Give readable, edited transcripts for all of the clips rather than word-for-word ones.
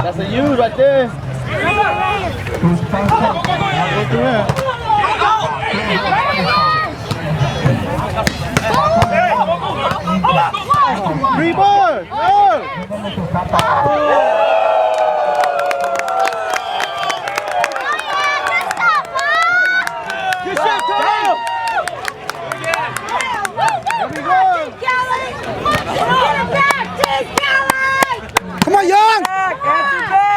That's a you right there. Three more. Go. Good shot, Tom. Come on, Young.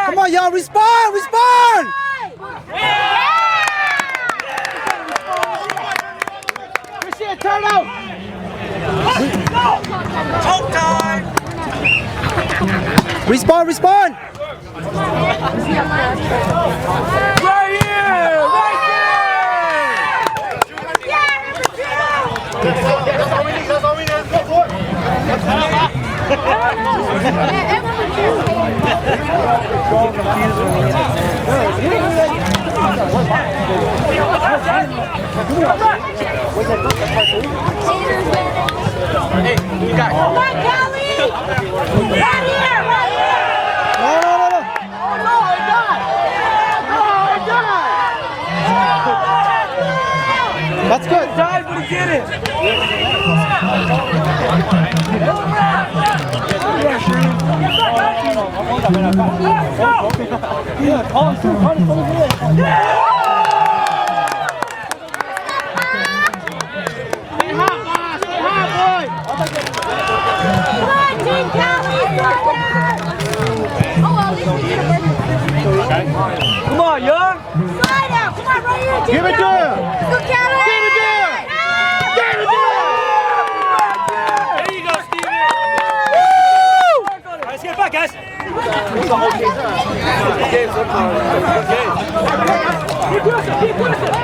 Come on, Young. Respond. Respond. Good shit, turn out. Choke time. Respond, respond. Right here, right there. That's all we need. That's all we need. Let's go for it. Hey, you got it. Come on, Kelly! Right here, right here! No, no, no, no. Oh, no, it died. Oh, it died. That's good. It died, but he did it. Yeah, call him through. Come on, Young. Slide out. Come on, right here. Give it to him. Go, Kelly. Give it to him. Give it to him. There you go, Steven. Woo! All right, let's get it back, guys. It's the whole game. Good game so far. Good game. Keep pushing. Keep pushing.